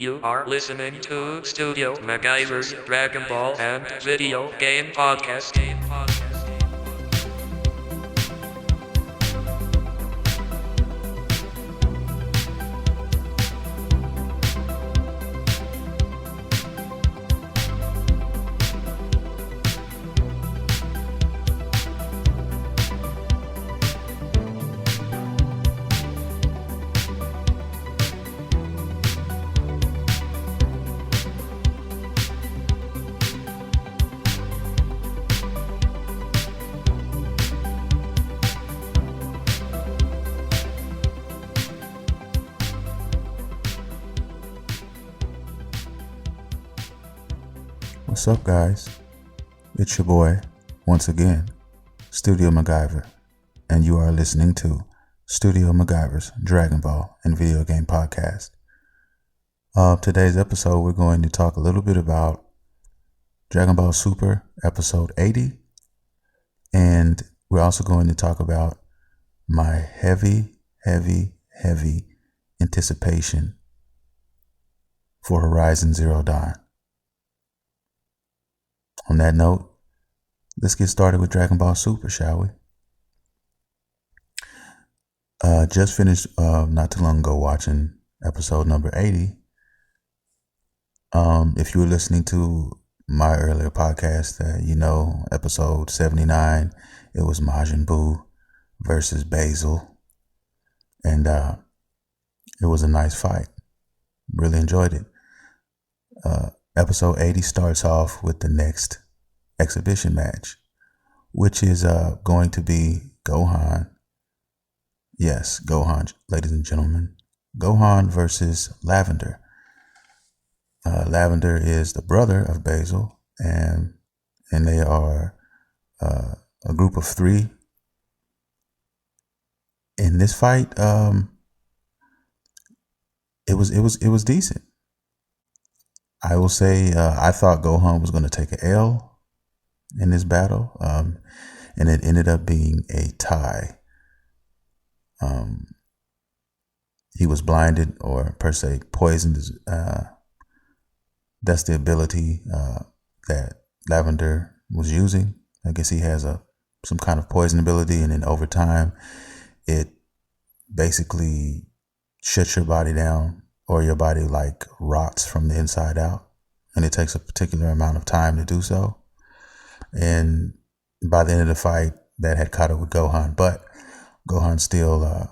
You are listening to Studio MacGyver's Dragon Ball and Video Game Podcast. What's up, guys? It's your boy, once again, Studio MacGyver, and you are listening to Studio MacGyver's Dragon Ball and Video Game Podcast. Today's episode, we're going to talk a little bit about Dragon Ball Super Episode 80, and we're also going to talk about my heavy anticipation for Horizon Zero Dawn. On that note, let's get started with Dragon Ball Super, shall we? Just finished not too long ago watching episode number 80. If you were listening to my earlier podcast, episode 79, it was Majin Buu versus Basil. And it was a nice fight. Really enjoyed it. Episode 80 starts off with the next exhibition match, which is going to be Gohan. Yes, Gohan, ladies and gentlemen. Gohan versus Lavender. Lavender is the brother of Basil, and they are a group of three. In this fight, it was decent. I will say I thought Gohan was going to take an L in this battle, and it ended up being a tie. He was blinded, or per se poisoned. That's the ability that Lavender was using. I guess he has some kind of poison ability, and then over time, it basically shuts your body down, or your body like rots from the inside out, and it takes a particular amount of time to do so. And by the end of the fight, that had caught up with Gohan, but Gohan still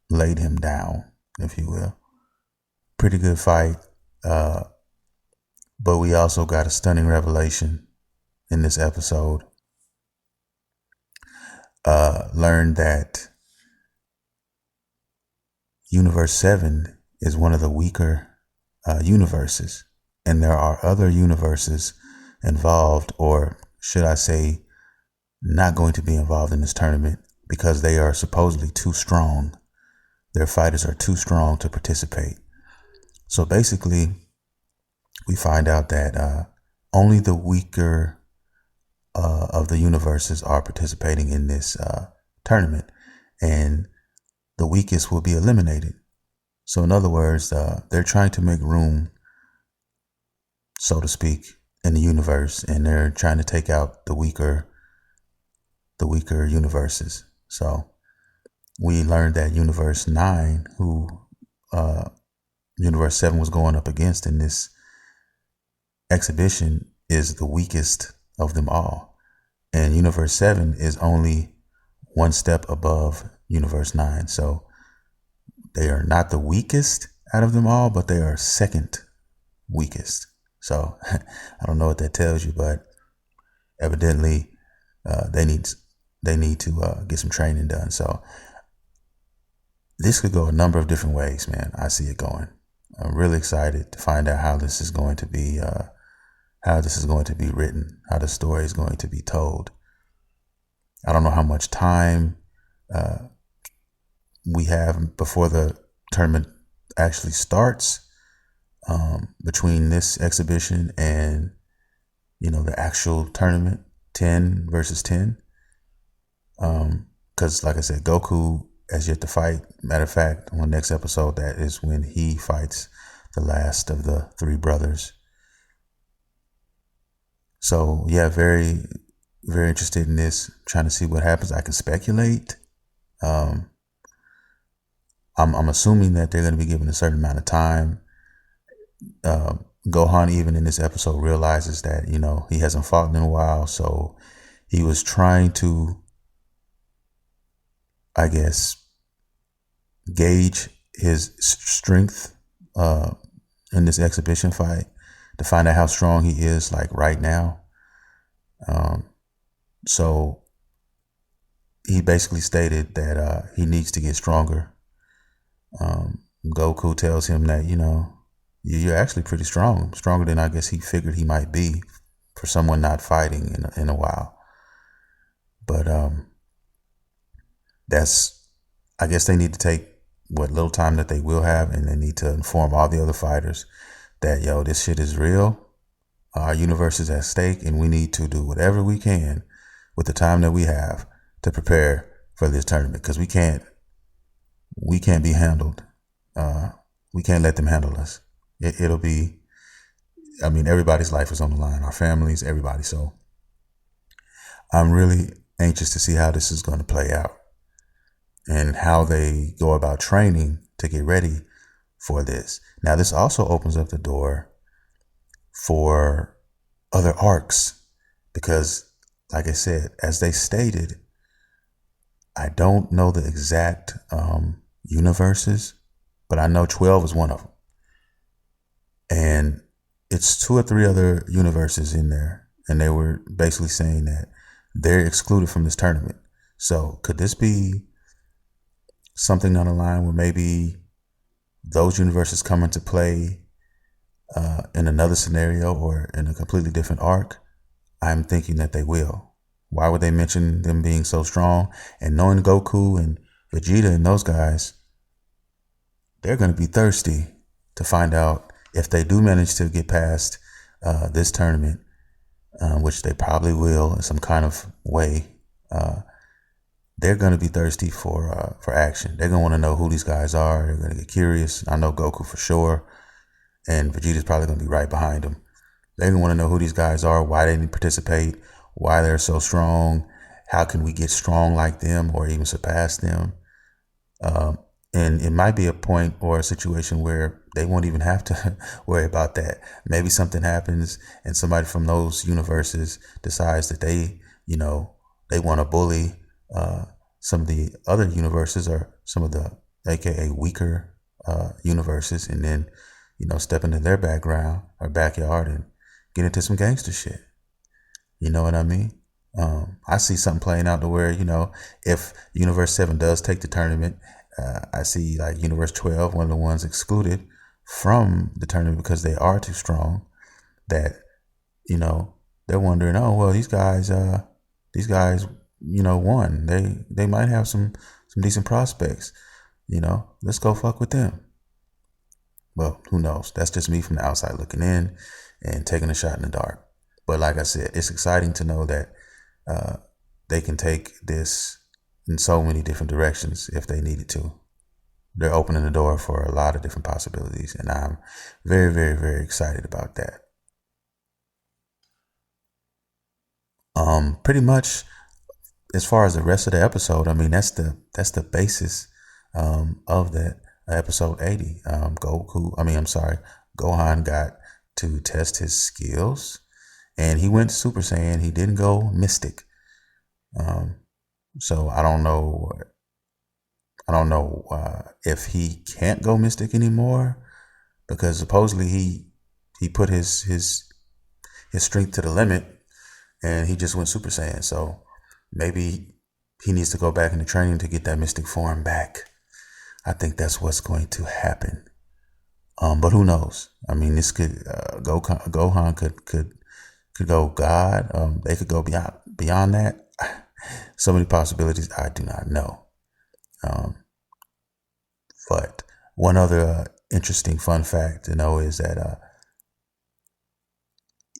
laid him down, if you will. Pretty good fight, but we also got a stunning revelation in this episode. Learned that Universe 7 is one of the weaker universes, and there are other universes involved, or should I say not going to be involved in this tournament, because they are supposedly too strong. Their fighters are too strong to participate. So basically, we find out that only the weaker of the universes are participating in this tournament, and the weakest will be eliminated. So in other words, they're trying to make room, so to speak, in the universe, and they're trying to take out the weaker universes. So we learned that Universe 9, who Universe 7 was going up against in this exhibition, is the weakest of them all. And Universe 7 is only one step above Universe 9. So they are not the weakest out of them all, but they are second weakest. So I don't know what that tells you, but evidently they need to get some training done. So this could go a number of different ways, man. I see it going. I'm really excited to find out how this is going to be, written, how the story is going to be told. I don't know how much time we have before the tournament actually starts, between this exhibition and the actual tournament, 10 versus 10. Because like I said, Goku has yet to fight. Matter of fact, on the next episode, that is when he fights the last of the three brothers. So yeah, very, very interested in this, trying to see what happens. I can speculate. I'm assuming that they're going to be given a certain amount of time. Gohan, even in this episode, realizes that, he hasn't fought in a while. So he was trying to, I guess, gauge his strength in this exhibition fight to find out how strong he is, like right now. So he basically stated that he needs to get stronger. Goku tells him that, you're actually pretty strong, stronger than I guess he figured he might be for someone not fighting in a while. But I guess they need to take what little time that they will have, and they need to inform all the other fighters that, this shit is real. Our universe is at stake, and we need to do whatever we can with the time that we have to prepare for this tournament, because we can't be handled. We can't let them handle us. It'll be, everybody's life is on the line, our families, everybody. So I'm really anxious to see how this is going to play out and how they go about training to get ready for this. Now, this also opens up the door for other arcs, because, like I said, as they stated, I don't know the exact universes, but I know 12 is one of them. And it's 2 or 3 other universes in there. And they were basically saying that they're excluded from this tournament. So could this be something down the line where maybe those universes come into play in another scenario or in a completely different arc? I'm thinking that they will. Why would they mention them being so strong? And knowing Goku and Vegeta and those guys, they're going to be thirsty to find out if they do manage to get past this tournament, which they probably will in some kind of way. They're going to be thirsty for action. They're going to want to know who these guys are. They're going to get curious. I know Goku for sure, and Vegeta's probably going to be right behind him. They're going to want to know who these guys are, why they didn't participate, why they're so strong, how can we get strong like them or even surpass them. And it might be a point or a situation where they won't even have to worry about that. Maybe something happens and somebody from those universes decides that they want to bully some of the other universes or some of the AKA weaker universes, and then, step into their background or backyard and get into some gangster shit. You know what I mean? I see something playing out to where, if Universe 7 does take the tournament, I see like Universe 12, one of the ones excluded from the tournament because they are too strong, that, they're wondering, oh, well, these guys, won. They might have some decent prospects, let's go fuck with them. Well, who knows? That's just me from the outside looking in and taking a shot in the dark. But like I said, it's exciting to know that they can take this in so many different directions if they needed to. They're opening the door for a lot of different possibilities, and I'm very, very, very excited about that. Pretty much as far as the rest of the episode, that's the basis of that episode 80. Gohan got to test his skills, and he went Super Saiyan. He didn't go Mystic. So I don't know if he can't go Mystic anymore, because supposedly he put his strength to the limit and he just went Super Saiyan. So maybe he needs to go back into training to get that Mystic form back. I think that's what's going to happen. But who knows? This could Gohan could go God. They could go beyond that. So many possibilities. I do not know. But one other interesting fun fact to know is that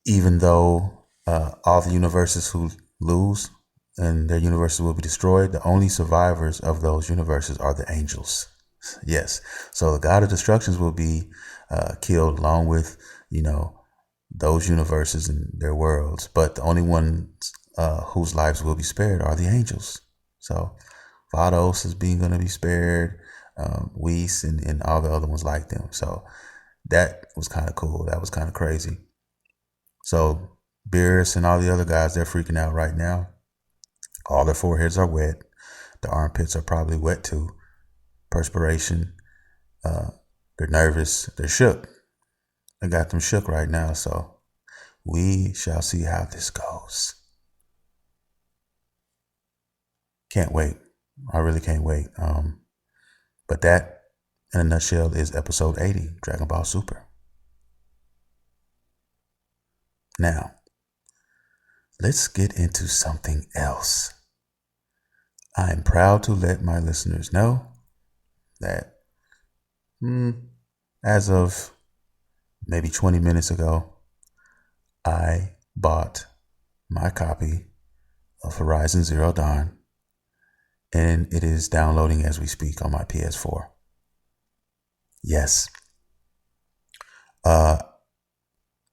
even though all the universes who lose and their universes will be destroyed, the only survivors of those universes are the angels. Yes. So the God of Destructions will be killed along with, those universes and their worlds. But the only ones whose lives will be spared are the angels. So Vados is going to be spared, Whis and all the other ones like them. So that was kind of cool. That was kind of crazy. So Beerus and all the other guys, they're freaking out right now. All their foreheads are wet. The armpits are probably wet too. Perspiration. They're nervous. They're shook. I got them shook right now. So we shall see how this goes. Can't wait. I really can't wait. But that, in a nutshell, is episode 80, Dragon Ball Super. Now, let's get into something else. I am proud to let my listeners know that as of maybe 20 minutes ago, I bought my copy of Horizon Zero Dawn, and it is downloading as we speak on my PS4. Yes.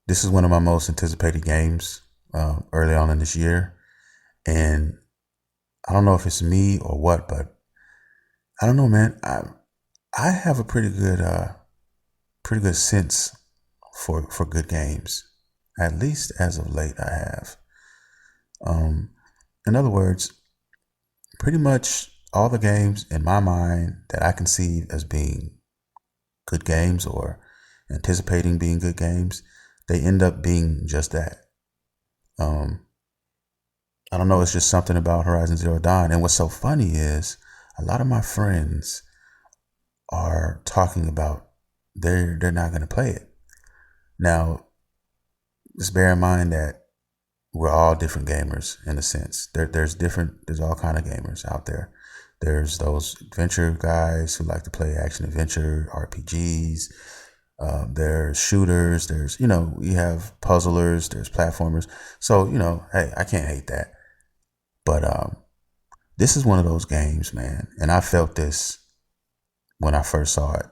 This is one of my most anticipated games early on in this year, and I don't know if it's me or what, but I don't know, man. I have a pretty good sense for good games. At least as of late, I have. In other words, pretty much all the games in my mind that I conceive as being good games or anticipating being good games, they end up being just that. I don't know, it's just something about Horizon Zero Dawn. And what's so funny is a lot of my friends are talking about they're not going to play it. Now, just bear in mind that we're all different gamers in a sense. There's all kind of gamers out there. There's those adventure guys who like to play action adventure RPGs. There's shooters. There's, you have puzzlers. There's platformers. So, hey, I can't hate that. But this is one of those games, man. And I felt this when I first saw it.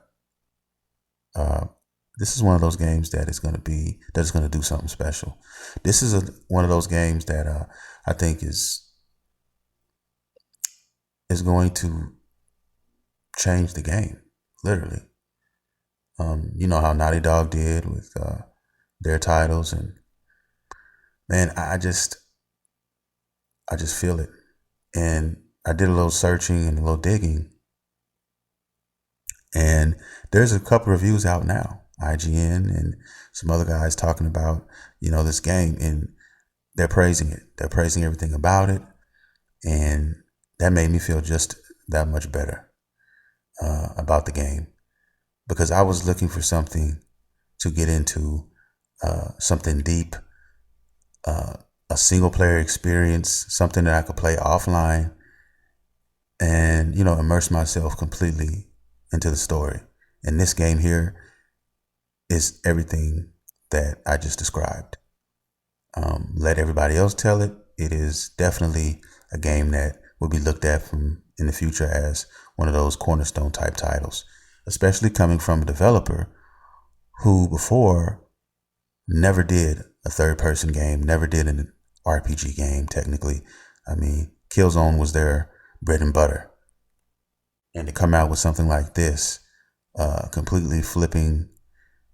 This is one of those games that's going to do something special. This is one of those games that I think is going to change the game, literally. You know how Naughty Dog did with their titles, and man, I just feel it. And I did a little searching and a little digging, and there's a couple reviews out now. IGN and some other guys talking about, this game, and they're praising it. They're praising everything about it. And that made me feel just that much better about the game, because I was looking for something to get into, something deep, a single player experience, something that I could play offline and, immerse myself completely into the story. And this game here is everything that I just described. Let everybody else tell it. It is definitely a game that will be looked at in the future as one of those cornerstone type titles, especially coming from a developer who before never did a third person game, never did an RPG game technically. I mean, Killzone was their bread and butter. And to come out with something like this, completely flipping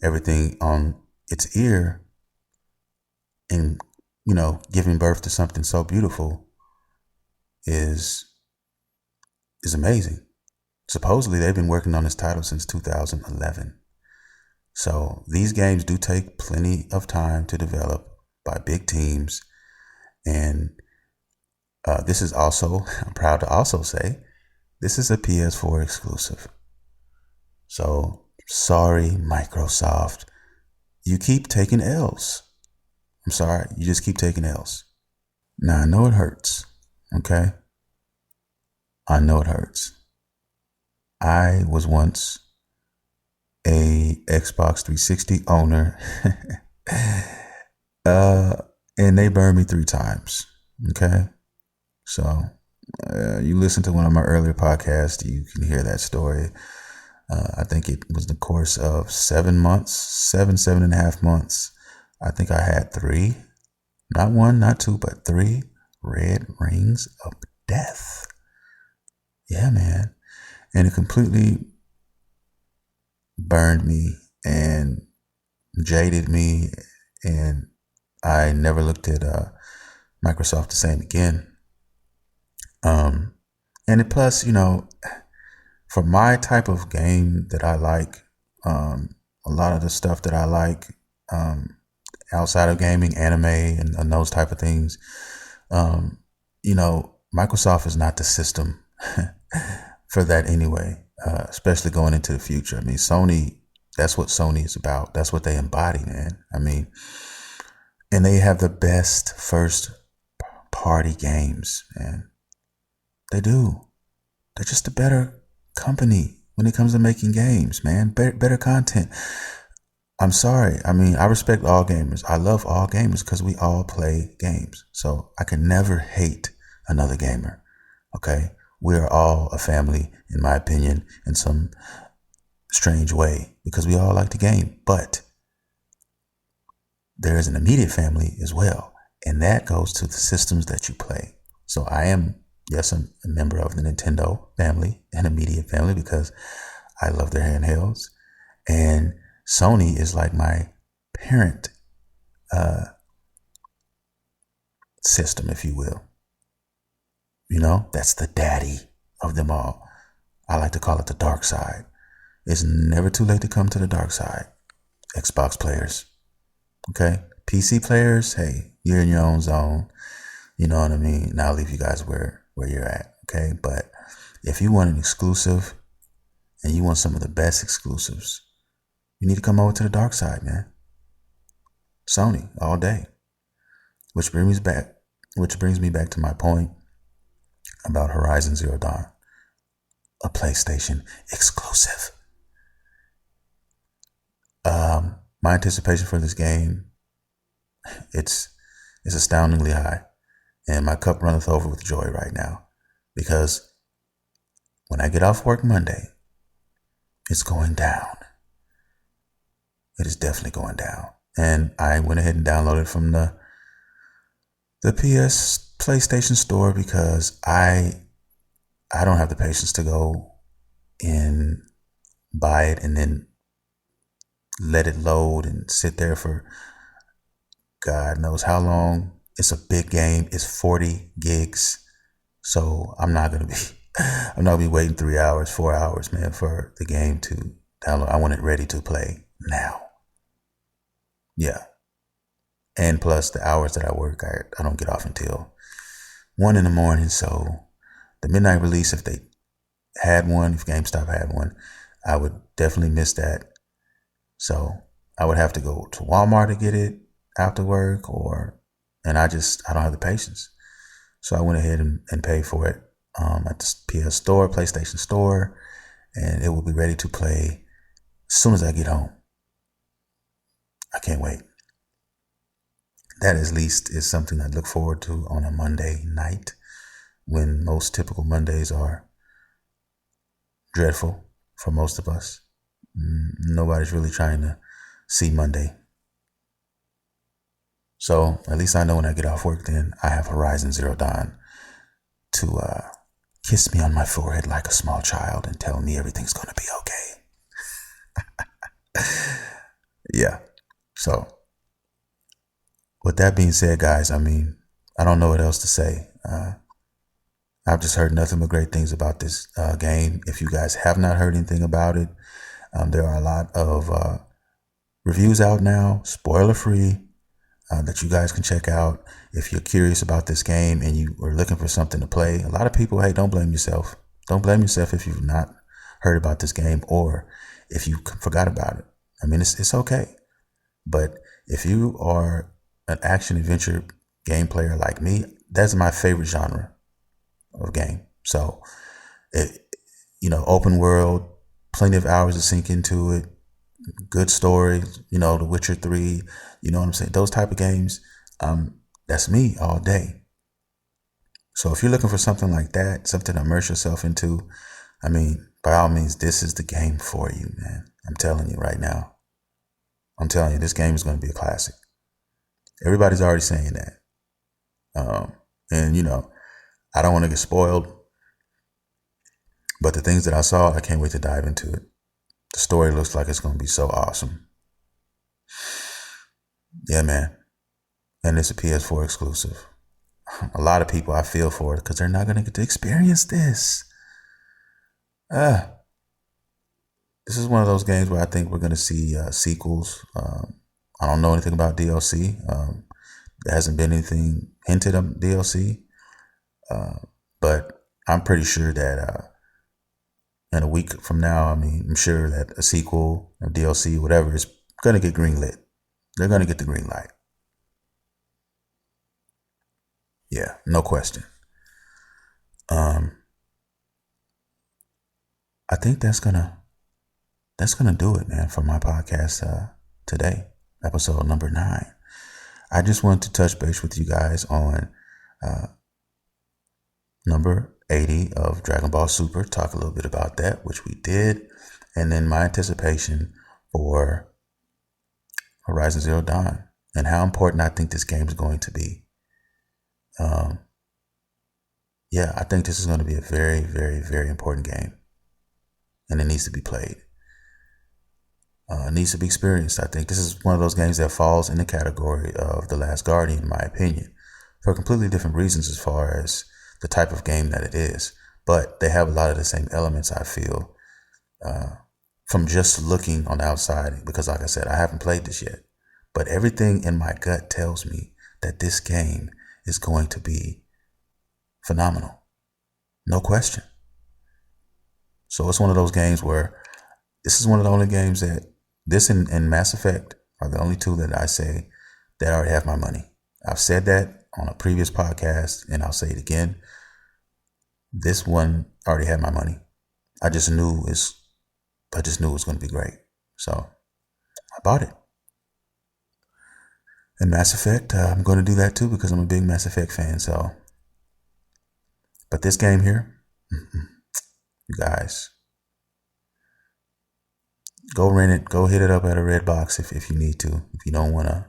everything on its ear and, giving birth to something so beautiful is amazing. Supposedly they've been working on this title since 2011. So these games do take plenty of time to develop by big teams. And this is also, I'm proud to also say, this is a PS4 exclusive. So sorry, Microsoft. You keep taking L's. I'm sorry. You just keep taking L's. Now, I know it hurts. Okay? I know it hurts. I was once a Xbox 360 owner. And they burned me 3 times. Okay? So, you listen to one of my earlier podcasts, you can hear that story. I think it was the course of 7 months, 7.5 months. I think I had three, not one, not two, but three red rings of death. Yeah, man. And it completely burned me and jaded me. And I never looked at Microsoft the same again. And plus, for my type of game that I like, a lot of the stuff that I like outside of gaming, anime, and those type of things, Microsoft is not the system for that anyway, especially going into the future. I mean, Sony, that's what Sony is about. That's what they embody, man. I mean, and they have the best first party games, man. They do. They're just a better company when it comes to making games, man. Better content. I'm sorry. I mean, I respect all gamers. I love all gamers because we all play games. So I can never hate another gamer. Okay? We are all a family, in my opinion, in some strange way because we all like the game. But there is an immediate family as well. And that goes to the systems that you play. So I am, yes, I'm a member of the Nintendo family, an immediate family, because I love their handhelds. And Sony is like my parent system, if you will. That's the daddy of them all. I like to call it the dark side. It's never too late to come to the dark side. Xbox players, okay? PC players, hey, you're in your own zone. You know what I mean? And I'll leave you guys where you're at, okay? But if you want an exclusive and you want some of the best exclusives, you need to come over to the dark side, man. Sony all day. Which brings me back to my point about Horizon Zero Dawn, a PlayStation exclusive. My anticipation for this game, it's astoundingly high, and my cup runneth over with joy right now, because when I get off work Monday, it's going down. It is definitely going down. And I went ahead and downloaded it from the PlayStation Store because I don't have the patience to go and buy it and then let it load and sit there for God knows how long. It's a big game. It's 40 gigs. So I'm not gonna be waiting 3 hours, 4 hours, man, for the game to download. I want it ready to play now. Yeah. And plus the hours that I work, I don't get off until 1 a.m. So the midnight release, if they had one, if GameStop had one, I would definitely miss that. So I would have to go to Walmart to get it after work, and I don't have the patience. So I went ahead and paid for it at the PS Store, PlayStation Store, and it will be ready to play as soon as I get home. I can't wait. That at least is something I look forward to on a Monday night, when most typical Mondays are dreadful for most of us. Nobody's really trying to see Monday. So at least I know when I get off work, then I have Horizon Zero Dawn to kiss me on my forehead like a small child and tell me everything's going to be okay. Yeah. So with that being said, guys, I mean, I don't know what else to say. I've just heard nothing but great things about this game. If you guys have not heard anything about it, there are a lot of reviews out now, spoiler free, that you guys can check out if you're curious about this game and you are looking for something to play. A lot of people, hey, don't blame yourself. Don't blame yourself if you've not heard about this game or if you forgot about it. I mean, it's okay. But if you are an action adventure game player like me, that's my favorite genre of game. So, open world, plenty of hours to sink into it, good story, The Witcher 3, you know what I'm saying? Those type of games, that's me all day. So if you're looking for something like that, something to immerse yourself into, I mean, by all means, this is the game for you, man. I'm telling you right now. I'm telling you, this game is going to be a classic. Everybody's already saying that. And, you know, I don't want to get spoiled, but the things that I saw, I can't wait to dive into it. The story looks like it's going to be so awesome. Yeah, man. And it's a PS4 exclusive. A lot of people, I feel for it because they're not going to get to experience this. This is one of those games where I think we're going to see sequels. I don't know anything about DLC. There hasn't been anything hinted of DLC. But I'm pretty sure that in a week from now, I mean, I'm sure that a sequel or DLC, whatever, is going to get greenlit. They're going to get the green light. Yeah, no question. I think that's gonna do it, man, for my podcast today, episode number 9. I just wanted to touch base with you guys on number 80 of Dragon Ball Super, talk a little bit about that, which we did, and then my anticipation for Horizon Zero Dawn and how important I think this game is going to be. Yeah, I think this is going to be a very, very, very important game, and it needs to be played. It needs to be experienced. I think this is one of those games that falls in the category of The Last Guardian, in my opinion, for completely different reasons as far as the type of game that it is. But they have a lot of the same elements, I feel, from just looking on the outside, because like I said, I haven't played this yet. But everything in my gut tells me that this game is going to be phenomenal. No question. So it's one of those games where this is one of the only games that this and Mass Effect are the only two that I say that already have my money. I've said that on a previous podcast, and I'll say it again. This one already had my money. I just knew it was going to be great. So I bought it. And Mass Effect, I'm going to do that too because I'm a big Mass Effect fan. So, but this game here, you guys, go rent it. Go hit it up at a red box if you need to. If you don't want to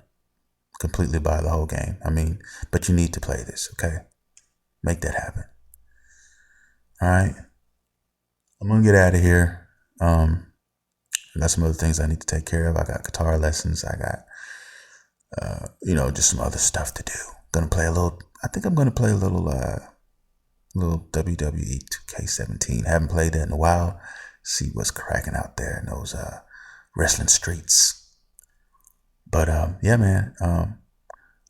completely buy the whole game. I mean, but you need to play this, okay? Make that happen. All right. I'm going to get out of here. I got some other things I need to take care of. I got guitar lessons. I got, just some other stuff to do. I think I'm going to play a little WWE 2K17. Haven't played that in a while. See what's cracking out there in those wrestling streets. But yeah, man.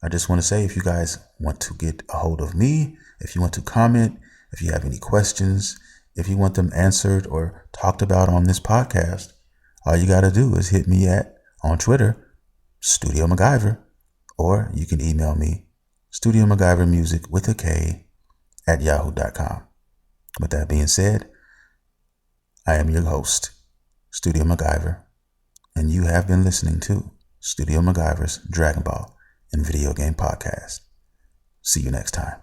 I just want to say, if you guys want to get a hold of me, if you want to comment, if you have any questions, if you want them answered or talked about on this podcast, all you got to do is hit me on Twitter, Studio MacGyver, or you can email me, Studio MacGyver Music with a K @yahoo.com. With that being said, I am your host, Studio MacGyver, and you have been listening to Studio MacGyver's Dragon Ball and Video Game Podcast. See you next time.